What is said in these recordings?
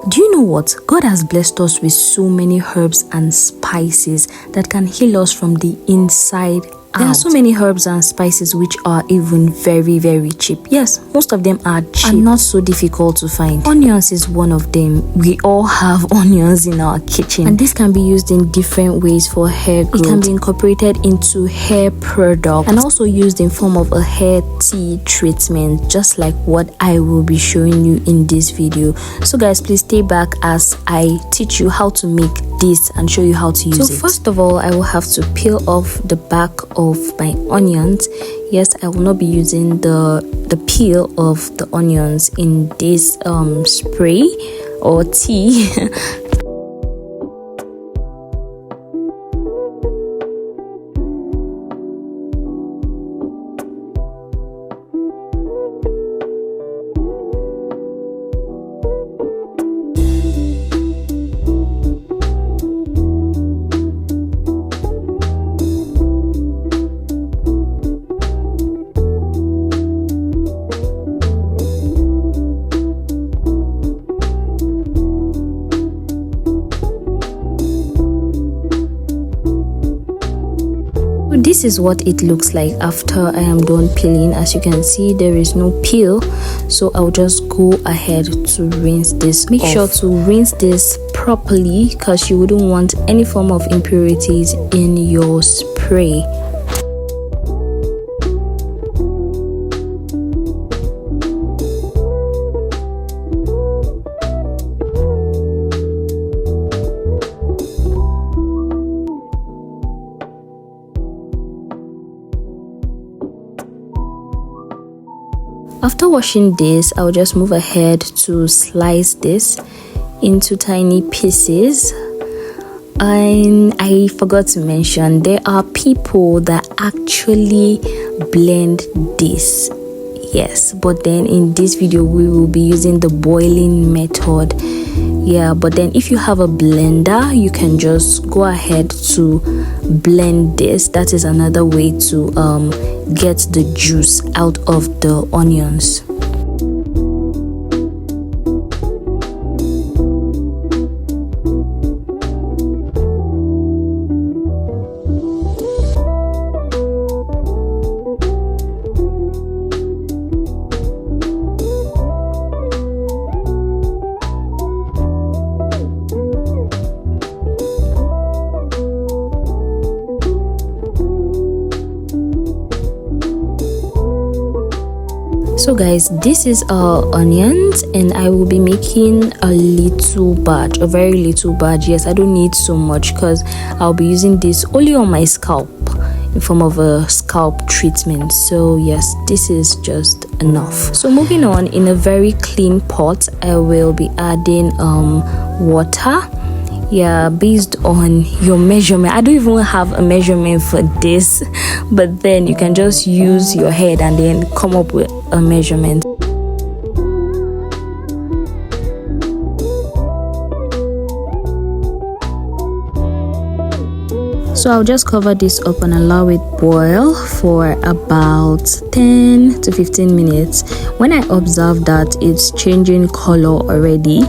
Do you know what? God has blessed us with so many herbs and spices that can heal us from the inside out. There are so many herbs and spices which are even very, very cheap. Yes, most of them are cheap and not so difficult to find. Onions is one of them. We all have onions in our kitchen, and this can be used in different ways for hair growth. It can be incorporated into hair products and also used in form of a hair tea treatment, just like what I will be showing you in this video. So guys, please stay back as I teach you how to make this and show you how to use it. So first of all, I will have to peel off the back of my onions. Yes, I will not be using the peel of the onions in this spray or tea. This is what it looks like after I am done peeling. As you can see, there is no peel, so I'll just go ahead to rinse this. Make sure to rinse this properly because you wouldn't want any form of impurities in your spray. After washing this, I'll just move ahead to slice this into tiny pieces. And I forgot to mention, there are people that actually blend this. Yes, but then in this video we will be using the boiling method. Yeah, but then if you have a blender, you can just go ahead to blend this. That is another way to get the juice out of the onions. So guys, this is our onions and I will be making a little batch, a very little batch. Yes, I don't need so much because I'll be using this only on my scalp in form of a scalp treatment. So yes, this is just enough. So moving on, in a very clean pot, I will be adding water. Yeah, based on your measurement. I don't even have a measurement for this, but then you can just use your head and then come up with a measurement. So I'll just cover this up and allow it boil for about 10 to 15 minutes. When I observe that it's changing color already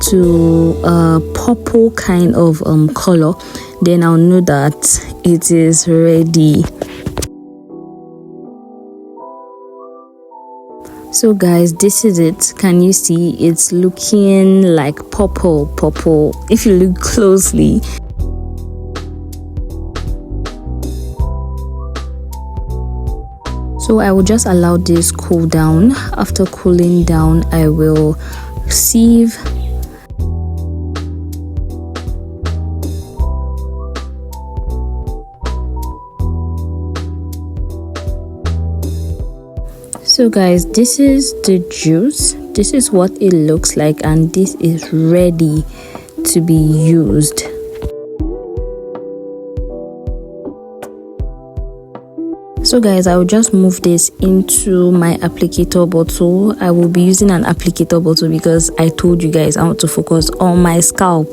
to a purple kind of color, then I'll know that it is ready. So guys, this is it. Can you see? It's looking like purple if you look closely. So I will just allow this cool down. After cooling down, I will sieve. So guys, this is the juice. This is what it looks like, and this is ready to be used. So guys, I will just move this into my applicator bottle. I will be using an applicator bottle because I told you guys I want to focus on my scalp.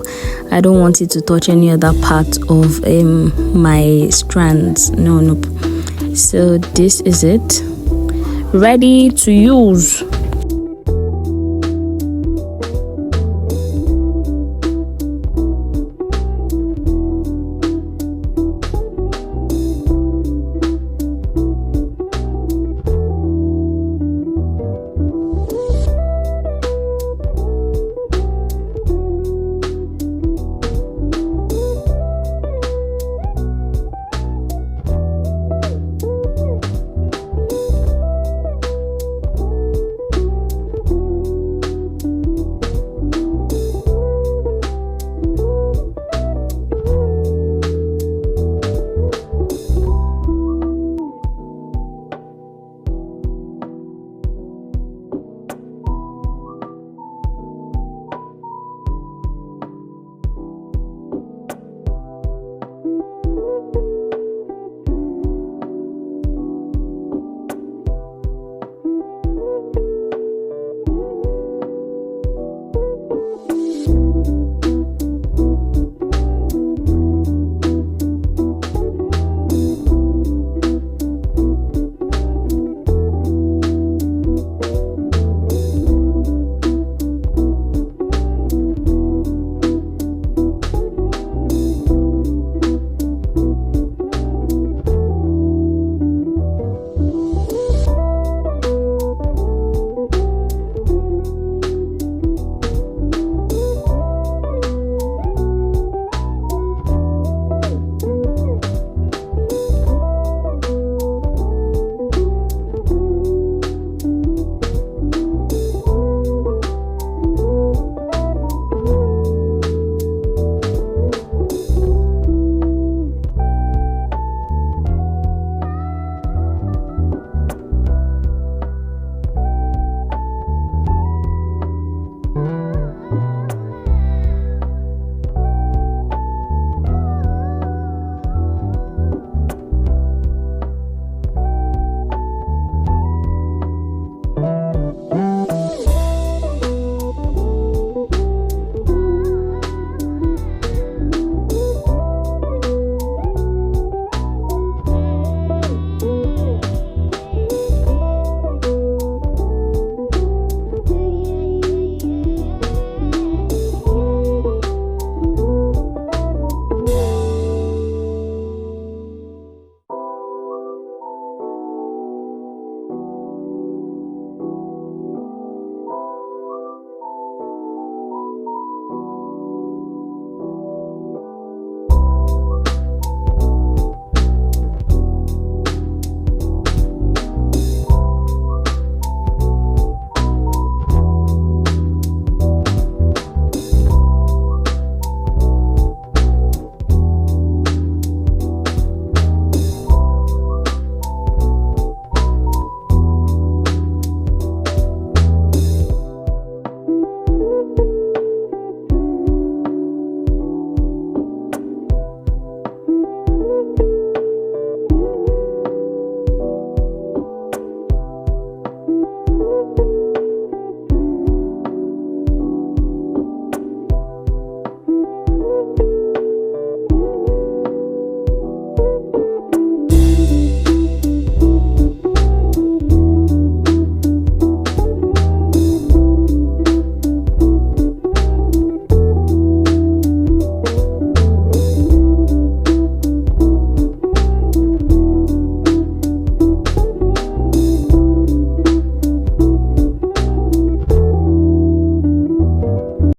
I don't want it to touch any other part of my strands. No. So this is it, ready to use.